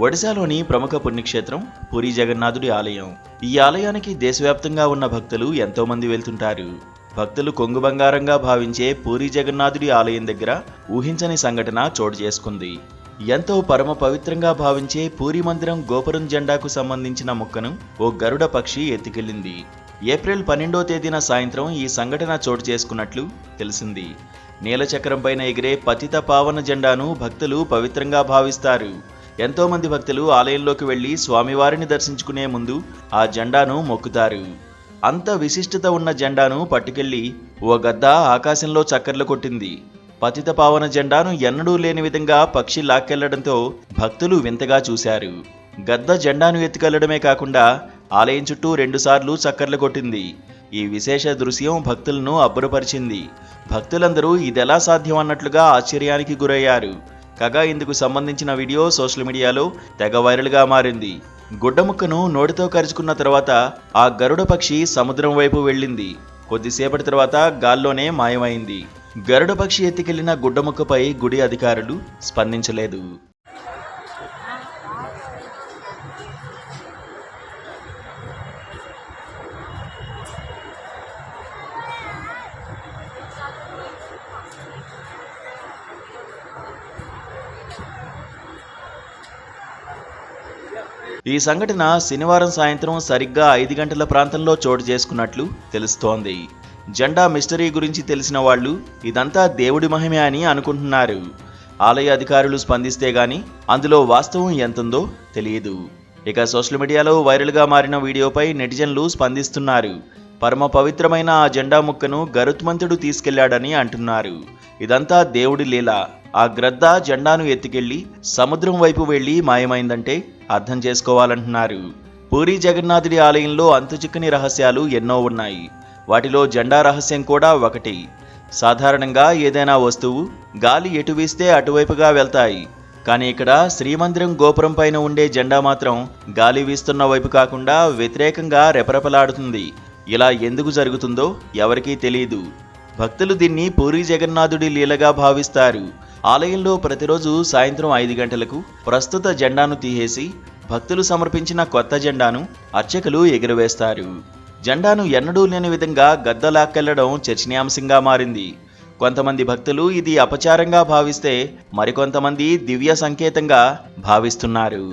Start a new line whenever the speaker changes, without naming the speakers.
ఒడిశాలోని ప్రముఖ పుణ్యక్షేత్రం పూరీ జగన్నాథుడి ఆలయం. ఈ ఆలయానికి దేశవ్యాప్తంగా ఉన్న భక్తులు ఎంతో మంది వెళ్తుంటారు. భక్తులు కొంగు బంగారంగా భావించే పూరీ జగన్నాథుడి ఆలయం దగ్గర ఊహించని సంఘటన చోటు చేసుకుంది. ఎంతో పరమ పవిత్రంగా భావించే పూరీ మందిరం గోపురం జెండాకు సంబంధించిన ముక్కను ఓ గరుడ పక్షి ఎత్తుకెళ్లింది. ఏప్రిల్ 12వ తేదీన సాయంత్రం ఈ సంఘటన చోటు చేసుకున్నట్లు తెలిసింది. నీలచక్రం పైన ఎగిరే పతిత పావన జెండాను భక్తులు పవిత్రంగా భావిస్తారు. ఎంతో మంది భక్తులు ఆలయంలోకి వెళ్లి స్వామివారిని దర్శించుకునే ముందు ఆ జెండాను మొక్కుతారు. అంత విశిష్టత ఉన్న జెండాను పట్టుకెళ్లి ఓ గద్ద ఆకాశంలో చక్కర్లు కొట్టింది. పతిత పావన జెండాను ఎన్నడూ లేని విధంగా పక్షి లాక్కెళ్లడంతో భక్తులు వింతగా చూశారు. గద్ద జెండాను ఎత్తుకెళ్లడమే కాకుండా ఆలయం చుట్టూ 2 సార్లు చక్కర్లు కొట్టింది. ఈ విశేష దృశ్యం భక్తులను అబ్బురపరిచింది. భక్తులందరూ ఇదెలా సాధ్యం అన్నట్లుగా ఆశ్చర్యానికి గురయ్యారు. కాగా ఇందుకు సంబంధించిన వీడియో సోషల్ మీడియాలో తెగ వైరల్గా మారింది. గుడ్డముక్కను నోటితో కరుచుకున్న తర్వాత ఆ గరుడ పక్షి సముద్రం వైపు వెళ్ళింది. కొద్దిసేపటి తర్వాత గాల్లోనే మాయమైంది. గరుడ పక్షి ఎత్తికెళ్లిన గుడ్డముక్కపై గుడి అధికారులు స్పందించలేదు. ఈ సంఘటన శనివారం సాయంత్రం సరిగ్గా 5 గంటల ప్రాంతంలో చోటు చేసుకున్నట్లు తెలుస్తోంది. జెండా మిస్టరీ గురించి తెలిసిన వాళ్ళు ఇదంతా దేవుడి మహిమే అని అనుకుంటున్నారు. ఆలయ అధికారులు స్పందిస్తే గాని అందులో వాస్తవం ఎంతుందో తెలియదు. ఇక సోషల్ మీడియాలో వైరల్గా మారిన వీడియోపై నెటిజన్లు స్పందిస్తున్నారు. పరమ పవిత్రమైన ఆ జెండా ముక్కను గరుత్మంతుడు తీసుకెళ్లాడని అంటున్నారు. ఇదంతా దేవుడి లీల. ఆ గ్రద్ద జెండాను ఎత్తుకెళ్లి సముద్రం వైపు వెళ్లి మాయమైందంటే అర్థం చేసుకోవాలంటున్నారు. పూరీ జగన్నాథుడి ఆలయంలో అంతుచిక్కని రహస్యాలు ఎన్నో ఉన్నాయి. వాటిలో జెండా రహస్యం కూడా ఒకటి. సాధారణంగా ఏదైనా వస్తువు గాలి ఎటు వీస్తే అటువైపుగా వెళ్తాయి. కానీ ఇక్కడ శ్రీమందిరం గోపురం పైన ఉండే జెండా మాత్రం గాలి వీస్తున్న వైపు కాకుండా వ్యతిరేకంగా రెపరెపలాడుతుంది. ఇలా ఎందుకు జరుగుతుందో ఎవరికీ తెలియదు. భక్తులు దీన్ని పూరీ జగన్నాథుడి లీలగా భావిస్తారు. ఆలయంలో ప్రతిరోజు సాయంత్రం 5 గంటలకు ప్రస్తుత జెండాను తీసేసి భక్తులు సమర్పించిన కొత్త జెండాను అర్చకులు ఎగురవేస్తారు. జెండాను ఎన్నడూ లేని విధంగా గద్ద లాక్కెళ్లడం చర్చనీయాంశంగా మారింది. కొంతమంది భక్తులు ఇది అపచారంగా భావిస్తే మరికొంతమంది దివ్య సంకేతంగా భావిస్తున్నారు.